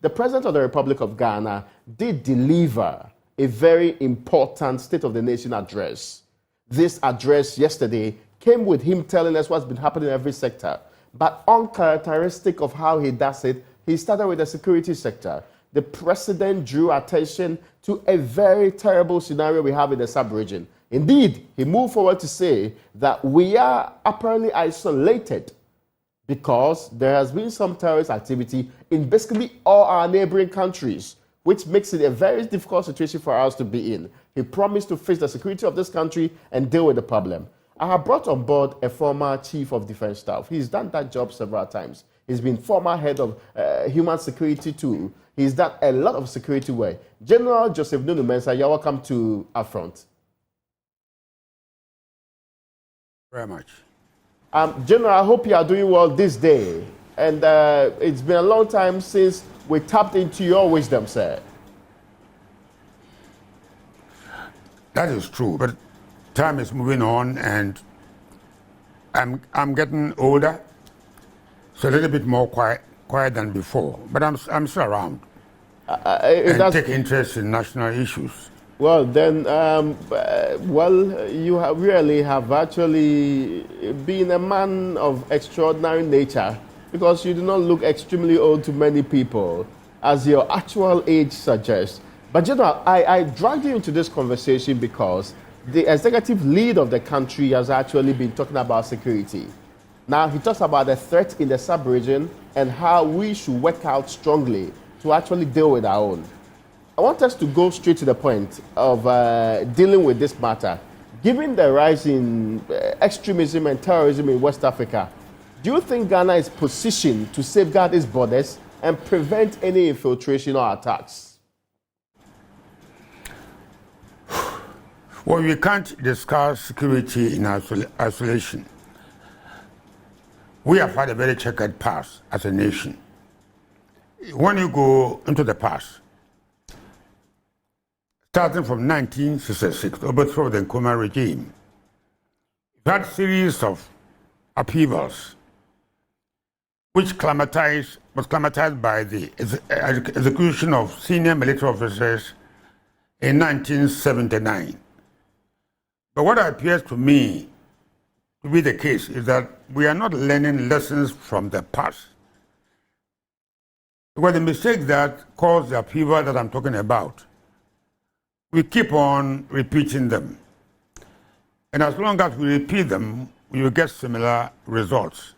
the President of the Republic of Ghana did deliver a very important State of the Nation address. This address yesterday came with him telling us what's been happening in every sector. But uncharacteristic of how he does it, he started with the security sector. The president drew attention to a very terrible scenario we have in the sub-region. Indeed, he moved forward to say that we are apparently isolated because there has been some terrorist activity in basically all our neighboring countries, which makes it a very difficult situation for us to be in. He promised to fix the security of this country and deal with the problem. I have brought on board a former chief of defense staff. He's done that job several times. He's been former head of human security too. He's done a lot of security work. General Joseph Nunoo Mensah, you're welcome to our front. Very much. General, I hope you are doing well this day. And it's been a long time since we tapped into your wisdom, sir. That is true, but time is moving on, and I'm getting older, so a little bit more quiet than before. But I'm still around and take interest in national issues. Well, then, you really have actually been a man of extraordinary nature, because you do not look extremely old to many people, as your actual age suggests. But, General, I dragged you into this conversation because the executive lead of the country has actually been talking about security. Now, he talks about the threat in the sub-region and how we should work out strongly to actually deal with our own. I want us to go straight to the point of dealing with this matter. Given the rise in extremism and terrorism in West Africa, do you think Ghana is positioned to safeguard its borders and prevent any infiltration or attacks? Well, we can't discuss security in isolation. We have had a very checkered past as a nation. When you go into the past, starting from 1966, the overthrow of the Nkrumah regime, we had a series of upheavals which was climatized by the execution of senior military officers in 1979. But what appears to me to be the case is that we are not learning lessons from the past. Because the mistakes that caused the upheaval that I'm talking about, we keep on repeating them. And as long as we repeat them, we will get similar results.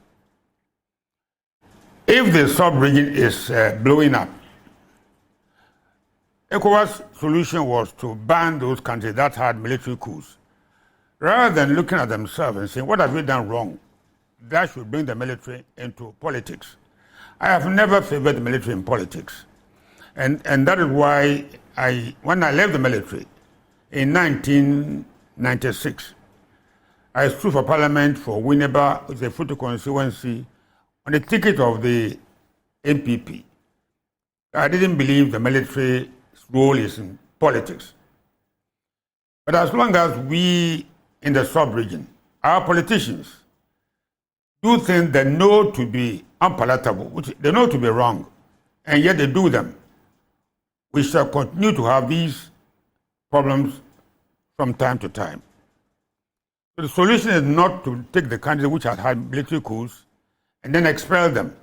If the sub-region is blowing up, ECOWAS' solution was to ban those countries that had military coups. Rather than looking at themselves and saying, what have we done wrong? That should bring the military into politics. I have never favored the military in politics. And that is why when I left the military in 1996, I stood for parliament for Winneba, the Futu constituency, on the ticket of the MPP. I didn't believe the military's role is in politics. But as long as we in the sub-region, our politicians do things they know to be unpalatable, which they know to be wrong, and yet they do them, we shall continue to have these problems from time to time. So the solution is not to take the countries which have had military coups and then expel them.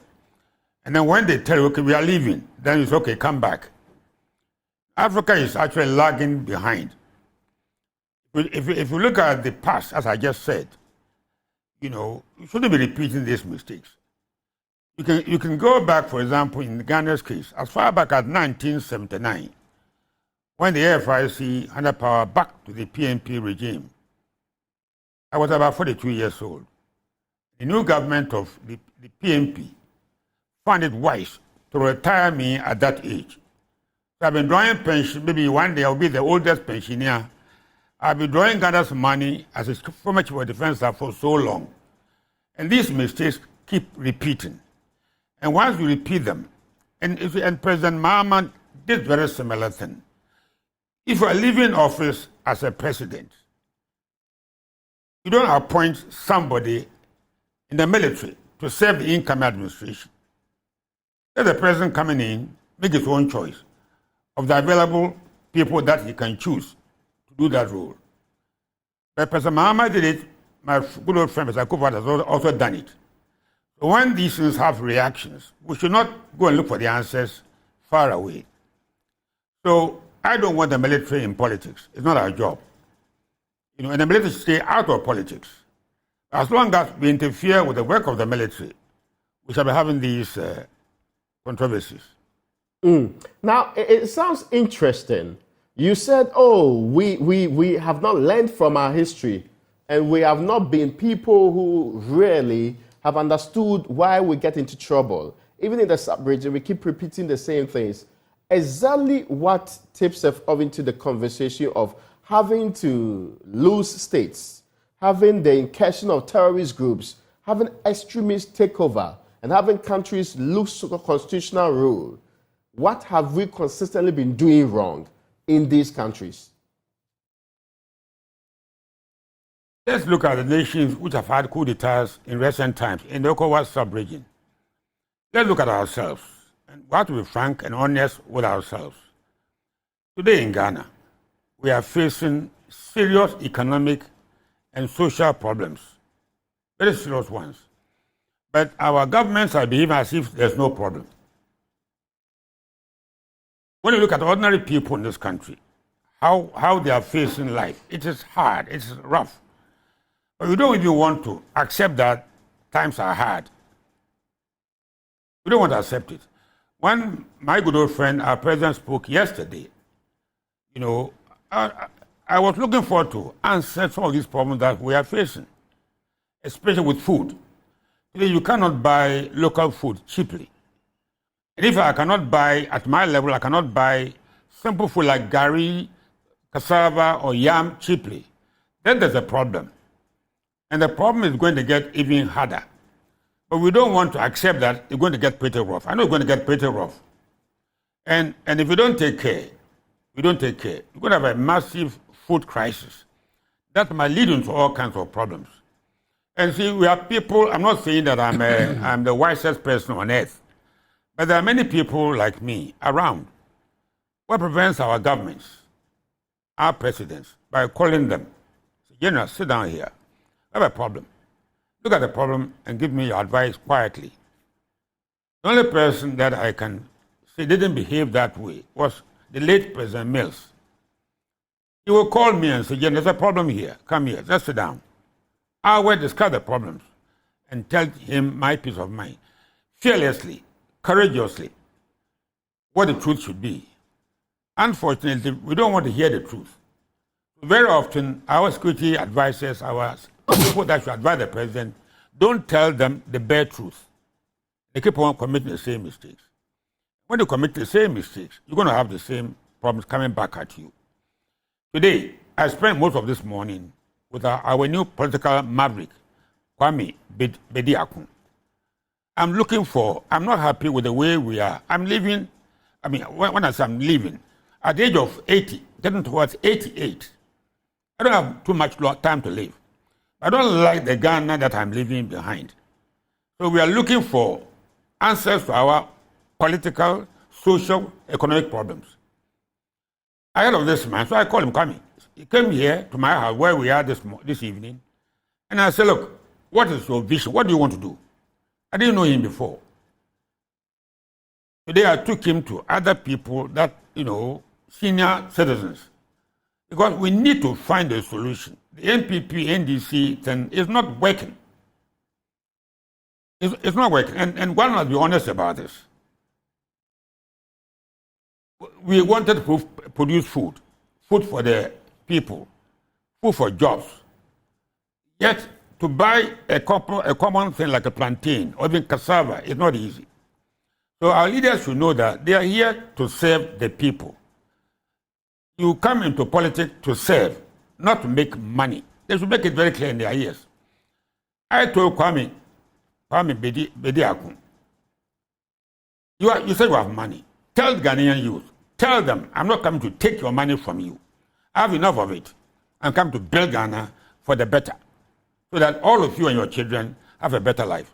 And then when they tell you, okay, we are leaving, then it's okay, come back. Africa is actually lagging behind. If you look at the past, as I just said, you shouldn't be repeating these mistakes. You can go back, for example, in Ghana's case, as far back as 1979, when the AFIC handed power back to the PNP regime. I was about 42 years old. The new government of the PNP found it wise to retire me at that age. So I've been drawing pension, maybe one day I'll be the oldest pensioner. I've been drawing Ghana's money as a former chief of defense staff for so long. And these mistakes keep repeating. And once you repeat them, and President Mahama did very similar thing. If you are leaving office as a president, you don't appoint somebody in the military to serve the incoming administration. Let the president coming in make his own choice of the available people that he can choose to do that role. But President Mahama did it. My good old friend, Mr. Akufo, has also done it. So when these things have reactions, we should not go and look for the answers far away. So I don't want the military in politics. It's not our job. And the military should stay out of politics. As long as we interfere with the work of the military, we shall be having these controversies. Now, it sounds interesting. You said, oh, we have not learned from our history, and we have not been people who really have understood why we get into trouble. Even in the sub-region, we keep repeating the same things. Exactly what tips us off into the conversation of having to lose states, having the incursion of terrorist groups, having extremists take over, and having countries lose constitutional rule. What have we consistently been doing wrong in these countries? Let's look at the nations which have had coup d'etats in recent times in the ECOWAS sub-region. Let's look at ourselves, and we have to be frank and honest with ourselves. Today in Ghana, we are facing serious economic and social problems, very serious ones. But our governments are behaving as if there's no problem. When you look at ordinary people in this country, how they are facing life, it is hard, it is rough. But we don't even want to accept that times are hard. We don't want to accept it. When my good old friend, our president, spoke yesterday, I was looking forward to answer some of these problems that we are facing, especially with food. Today, you cannot buy local food cheaply. And if I cannot buy, at my level, I cannot buy simple food like gari, cassava, or yam cheaply, then there's a problem. And the problem is going to get even harder. But we don't want to accept that it's going to get pretty rough. I know it's going to get pretty rough. And if we don't take care, we're going to have a massive food crisis that might lead into all kinds of problems. And see, we have people, I'm not saying that I'm the wisest person on earth, but there are many people like me around. What prevents our governments, our presidents, by calling them, General, sit down here. I have a problem. Look at the problem and give me your advice quietly. The only person that I can say didn't behave that way was the late President Mills. He will call me and say, General, there's a problem here. Come here, let's sit down. I will discuss the problems and tell him my peace of mind, fearlessly, courageously, what the truth should be. Unfortunately, we don't want to hear the truth. Very often, our security advisors, our people that should advise the president, don't tell them the bare truth. They keep on committing the same mistakes. When you commit the same mistakes, you're going to have the same problems coming back at you. Today, I spent most of this morning with our new political maverick, Kwame Bediakun. I'm not happy with the way we are. I'm living, when I say I'm living, at the age of 80, getting towards 88, I don't have too much time to live. I don't like the Ghana that I'm leaving behind. So we are looking for answers to our political, social, economic problems. I heard of this man, so I called him coming. He came here to my house where we are this evening, and I said, look, what is your vision? What do you want to do? I didn't know him before. Today I took him to other people that, senior citizens, because we need to find a solution. The NPP, NDC thing is not working. It's not working, and one must be honest about this. We wanted to produce food for the people, food for jobs. Yet, to buy a common thing like a plantain or even cassava is not easy. So our leaders should know that they are here to serve the people. You come into politics to serve, not to make money. They should make it very clear in their ears. I told Kwame Bediakun, you say you have money. Tell the Ghanaian youth, tell them, I'm not coming to take your money from you. I have enough of it. I'm coming to build Ghana for the better, so that all of you and your children have a better life.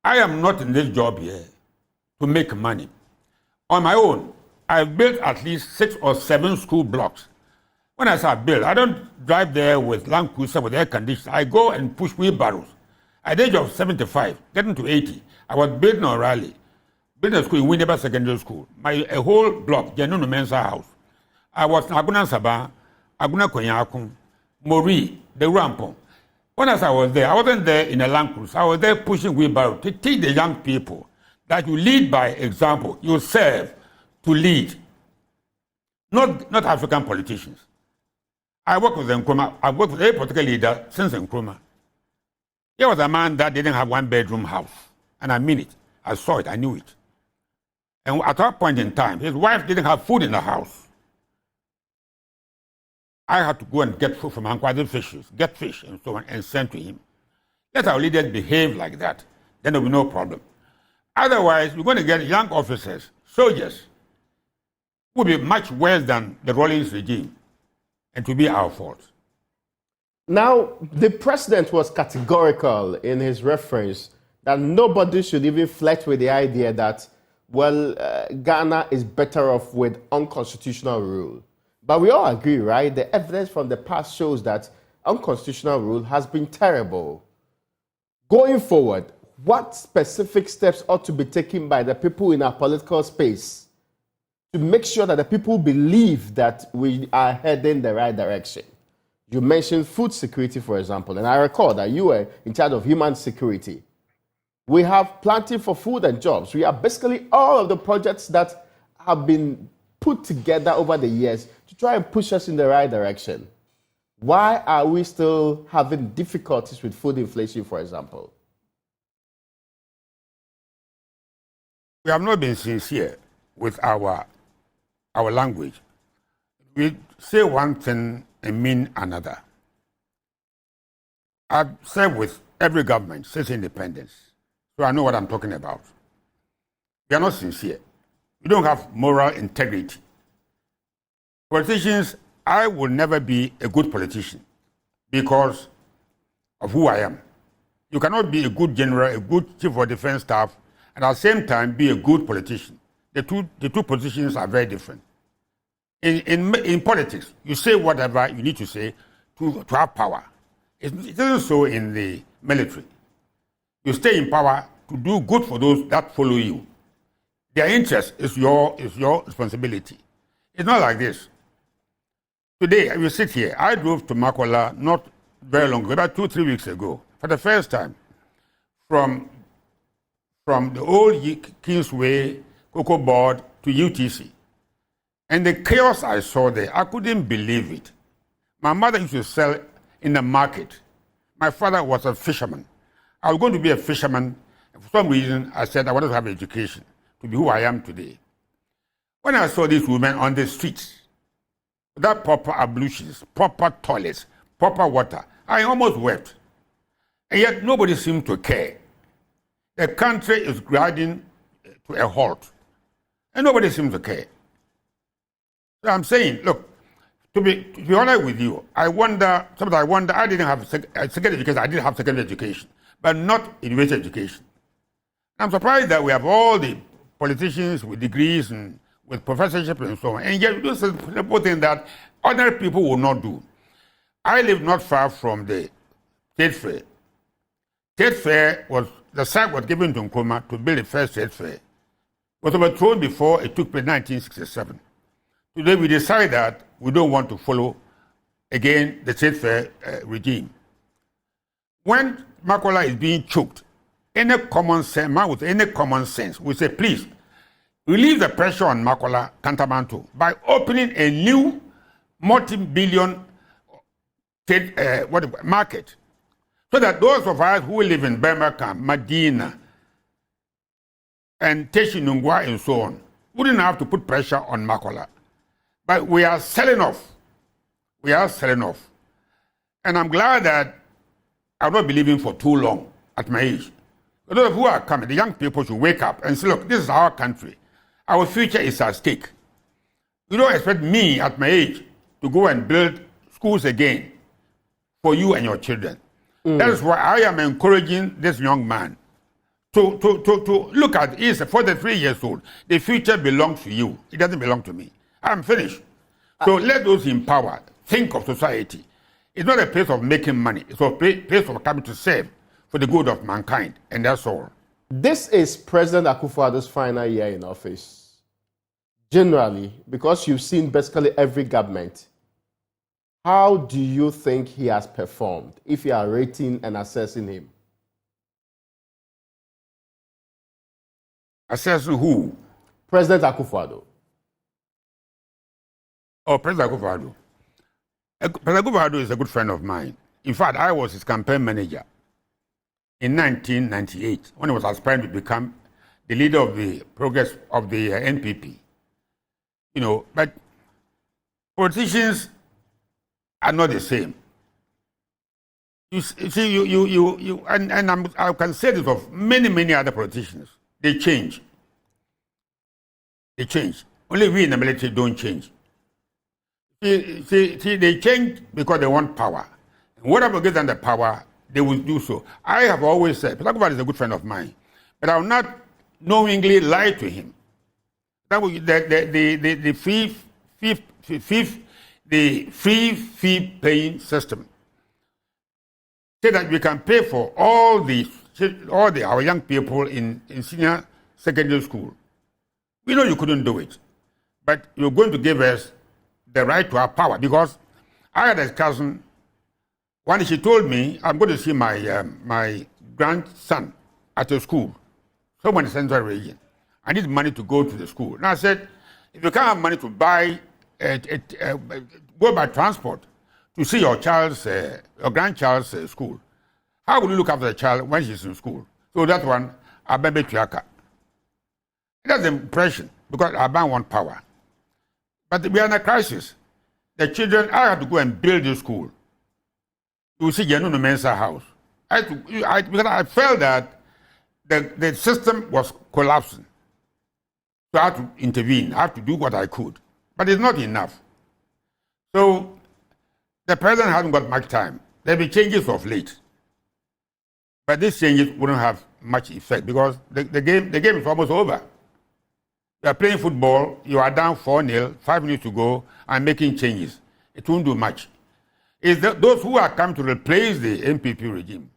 I am not in this job here to make money. On my own, I've built at least 6 or 7 school blocks. When I say build, I don't drive there with Land Cruiser with air conditioning. I go and push wheelbarrows. At the age of 75, getting to 80, I was building O'Reilly, building a school in Winneba Secondary School. A whole block, the Nunoo Mensah house. I was in Aguna Saba, Aguna Konyakun, Mori, the Rampon. When I was there, I wasn't there in a Land Cruiser. I was there pushing wheelbarrow to teach the young people that you lead by example. You serve to lead. Not African politicians. I worked with Nkrumah. I've worked with a political leader since Nkrumah. He was a man that didn't have 1-bedroom house. And I mean it. I saw it. I knew it. And at that point in time, his wife didn't have food in the house. I had to go and get food from Ankwadi fishes, get fish and so on, and send to him. Let our leaders behave like that. Then there will be no problem. Otherwise, we're going to get young officers, soldiers, who will be much worse than the Rawlings regime. And to be our fault. Now, the president was categorical in his reference that nobody should even flirt with the idea that, well, Ghana is better off with unconstitutional rule. But we all agree, right? The evidence from the past shows that unconstitutional rule has been terrible. Going forward, what specific steps ought to be taken by the people in our political space to make sure that the people believe that we are heading the right direction? You mentioned food security, for example, and I recall that you were in charge of human security. We have Planting for Food and Jobs. We have basically all of the projects that have been put together over the years to try and push us in the right direction. Why are we still having difficulties with food inflation, for example? We have not been sincere with our language. We say one thing and mean another. I've said with every government since independence, so I know what I'm talking about. We are not sincere. We don't have moral integrity. Politicians, I will never be a good politician because of who I am. You cannot be a good general, a good chief of defense staff, and at the same time be a good politician. The two positions are very different. In politics, you say whatever you need to say to have power. It isn't so in the military. You stay in power to do good for those that follow you. Their interest is your responsibility. It's not like this. Today, we sit here. I drove to Makola not very long ago, about 2-3 weeks ago, for the first time, from the old Kingsway, Cocoa Board to UTC. And the chaos I saw there, I couldn't believe it. My mother used to sell in the market. My father was a fisherman. I was going to be a fisherman. For some reason, I said I wanted to have education to be who I am today. When I saw these women on the streets, without proper ablutions, proper toilets, proper water, I almost wept. And yet nobody seemed to care. The country is grinding to a halt. And nobody seems to care. So I'm saying, look, to be honest with you, I didn't have secondary education, I did have secondary education, but not university education. I'm surprised that we have all the politicians with degrees and with professorship and so on, and yet we do simple things that ordinary people will not do. I live not far from the State Fair. State Fair the site was given to Nkrumah to build the first State Fair. It was overthrown before it took place in 1967. Today we decide that we don't want to follow again the State Fair regime. When Makola is being choked, any common sense, man with any common sense, we say, please, relieve the pressure on Makola Kantamanto by opening a new multi-billion market, so that those of us who live in Birmingham, Medina, and Teshinungwa and so on, wouldn't have to put pressure on Makola. But we are selling off. We are selling off. And I'm glad that I've not been living for too long at my age. Those who are coming, the young people should wake up and say, look, this is our country. Our future is at stake. You don't expect me at my age to go and build schools again for you and your children. That is why I am encouraging this young man to look at, he's 43 years old. The future belongs to you. It doesn't belong to me. I'm finished. So let those in power think of society. It's not a place of making money. It's a place of coming to serve for the good of mankind, and that's all. This is President Akufo-Addo's final year in office. Generally, because you've seen basically every government, how do you think he has performed if you are rating and assessing him? Assessing who? President Akufo-Addo. Oh, President Akufo-Addo. President Akufo-Addo is a good friend of mine. In fact, I was his campaign manager in 1998 when he was aspiring to become the leader of the progress of the NPP. But politicians are not the same. You see, I can say this of many other politicians. They change. They change. Only we in the military don't change. See, they change because they want power. And whatever gives them the power, they will do so. I have always said, President Akufo-Addo is a good friend of mine, but I will not knowingly lie to him. That was the free fee paying system. Say that we can pay for all our young people in senior secondary school. We know you couldn't do it, but you're going to give us the right to have power, because I had a cousin. One day she told me, I'm going to see my grandson at a school, somewhere in the central region. I need money to go to the school. And I said, if you can't have money to buy, go by transport to see your grandchild's school, how will you look after the child when she's in school? So that one, I baby Tuaka. That's the impression, because I want power. But we are in a crisis. The children, I had to go and build the school. You see Nunoo Mensah house. Because I felt that the system was collapsing. So I had to intervene. I had to do what I could. But it's not enough. So the president hasn't got much time. There'll be changes of late. But these changes wouldn't have much effect, because the game is almost over. You are playing football, you are down 4-0, 5 minutes to go, and making changes. It won't do much. It's those who are coming to replace the NPP regime,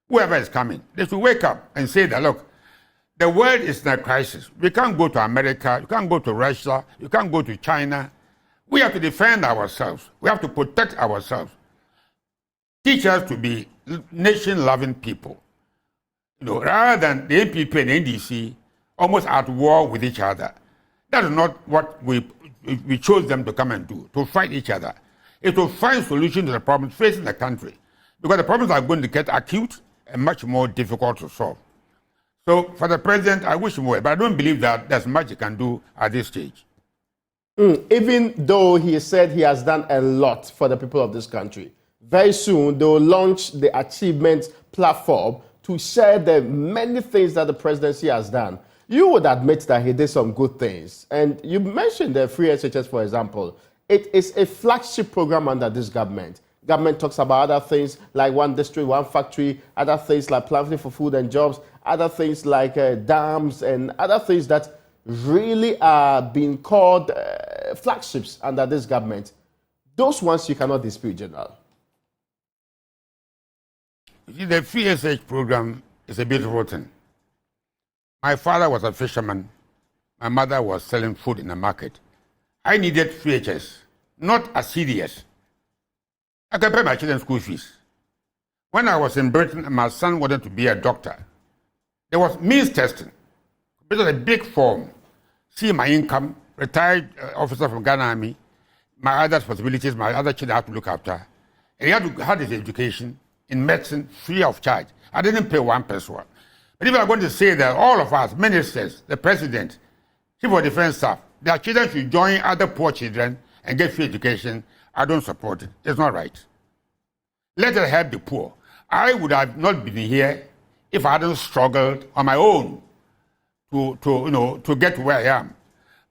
whoever is coming, they should wake up and say that, look, the world is in a crisis. We can't go to America, you can't go to Russia, you can't go to China. We have to defend ourselves. We have to protect ourselves. Teach us to be nation-loving people. Rather than the NPP and NDC almost at war with each other. That is not what we chose them to come and do, to fight each other. It's to find solutions to the problems facing the country. Because the problems are going to get acute and much more difficult to solve. So for the president, I wish him well, but I don't believe that there's much he can do at this stage. Even though he said he has done a lot for the people of this country, very soon they will launch the achievement platform to share the many things that the presidency has done. You would admit that he did some good things. And you mentioned the free SHS, for example. It is a flagship program under this government. Government talks about other things like one district, one factory, other things like planting for food and jobs, other things like dams, and other things that really are being called flagships under this government. Those ones you cannot dispute, General. You see, the free SH program is a beautiful thing. My father was a fisherman. My mother was selling food in the market. I needed free HS, not a CDS. I can pay my children's school fees. When I was in Britain and my son wanted to be a doctor, there was means testing. It was a big form. See my income, retired officer from Ghana Army, my other responsibilities, my other children I had to look after. And he had to have his education in medicine free of charge. I didn't pay 1 peso. But if I'm going to say that all of us, ministers, the president, chief of defense staff, their children should join other poor children and get free education, I don't support it. It's not right. Let us help the poor. I would have not been here if I hadn't struggled on my own to get to where I am.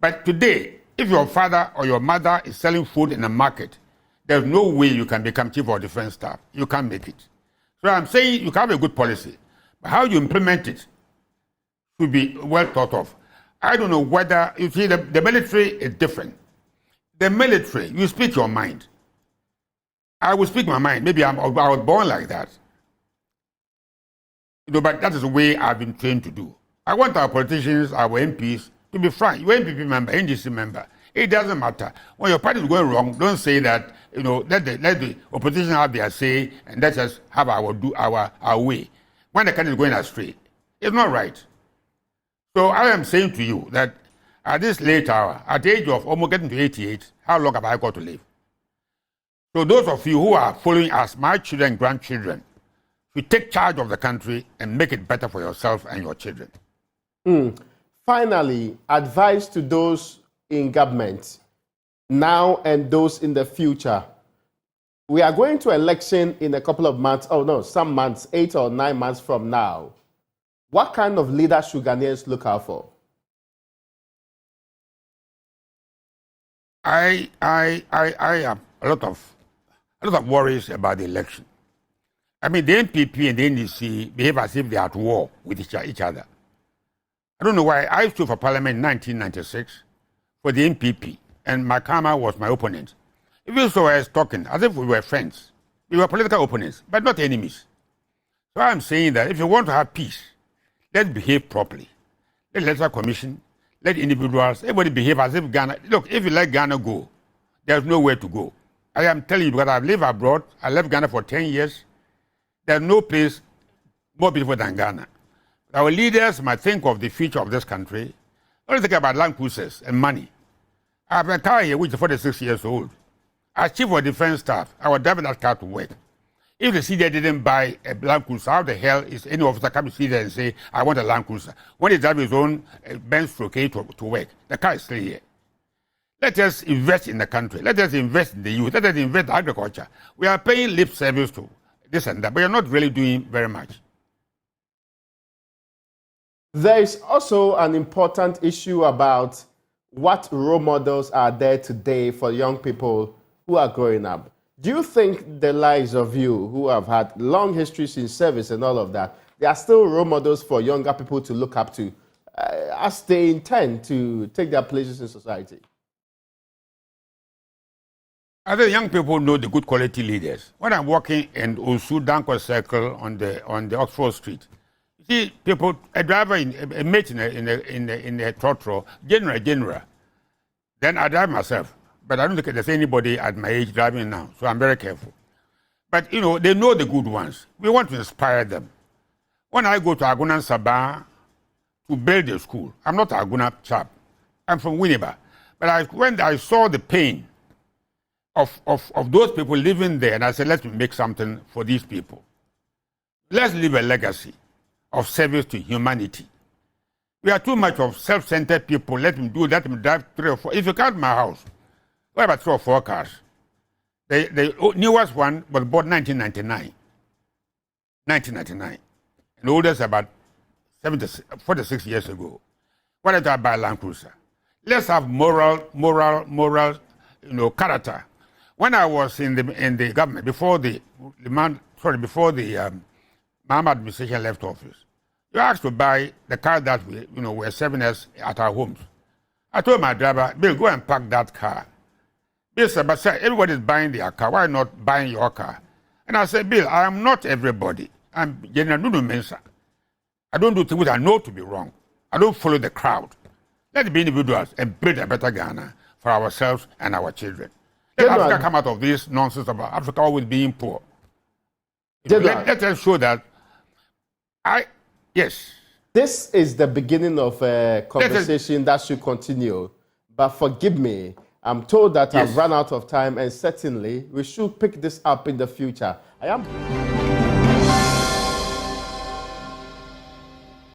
But today, if your father or your mother is selling food in the market, there's no way you can become chief of defense staff. You can't make it. So I'm saying you can have a good policy, but how you implement it should be well thought of. I don't know whether, you see, the military is different. The military, you speak your mind. I will speak my mind. Maybe I was born like that. But that is the way I've been trained to do. I want our politicians, our MPs, to be frank. You're NPP member, NDC member. It doesn't matter. When your party is going wrong, don't say that, let the opposition have their say and let us have our way. When the country is going astray, it's not right. So I am saying to you that at this late hour, at the age of almost getting to 88, how long have I got to live? So those of you who are following us, my children and grandchildren, should take charge of the country and make it better for yourself and your children. Finally, advice to those in government now and those in the future. We are going to election in a couple of months, some months, 8 or 9 months from now. What kind of leader should Ghanaians look out for? I have a lot of worries about the election. I mean, the NPP and the NDC behave as if they are at war with each other. I don't know why. I stood for parliament in 1996 for the NPP, and Makama was my opponent. Even so, I was talking as if we were friends. We were political opponents, but not enemies. So I'm saying that if you want to have peace, let's behave properly. Let the electoral commission, let individuals, everybody behave as if Ghana. Look, if you let Ghana go, there's nowhere to go. I am telling you because I've lived abroad. I left Ghana for 10 years. There's no place more beautiful than Ghana. Our leaders might think of the future of this country. Don't think about land cruisers and money. I have a car here which is 46 years old. As chief of defense staff, I was driving that car to work. If the CDA didn't buy a Land Cruiser, how the hell is any officer come to see there and say, I want a Land Cruiser? When he drives his own Benz to work, the car is still here. Let us invest in the country. Let us invest in the youth. Let us invest in agriculture. We are paying lip service to this and that, but we are not really doing very much. There is also an important issue about what role models are there today for young people who are growing up. Do you think the likes of you, who have had long histories in service and all of that, they are still role models for younger people to look up to as they intend to take their places in society? I think young people know the good quality leaders. When I'm walking in Osu Danko Circle on the Oxford Street, you see people, a driver, a mate in a trotro, general. Then I drive myself. But I don't think there's anybody at my age driving now, so I'm very careful. But, they know the good ones. We want to inspire them. When I go to Aguna Sabah to build a school, I'm not an Aguna chap. I'm from Winneba. But when I saw the pain of those people living there, and I said, let's make something for these people. Let's leave a legacy of service to humanity. We are too much of self-centered people. Let them drive 3 or 4. If you count my house, what about 3 or 4 cars? The newest one was bought 1999. 1999. And the oldest about 46 years ago. Why don't I buy a Land Cruiser? Let's have moral, character. When I was in the government, before the Mahama administration left office, you asked to buy the car that were serving us at our homes. I told my driver, Bill, go and park that car. Bill said, but sir, everybody's buying their car. Why not buying your car? And I said, Bill, I am not everybody. I'm General Nunoo Mensah. I don't do things I know to be wrong. I don't follow the crowd. Let's be individuals and build a better Ghana for ourselves and our children. Let Africa come out of this nonsense about Africa always being poor. Let us show that yes. This is the beginning of a conversation that should continue. But forgive me, I'm told that I've run out of time, and certainly we should pick this up in the future. I am.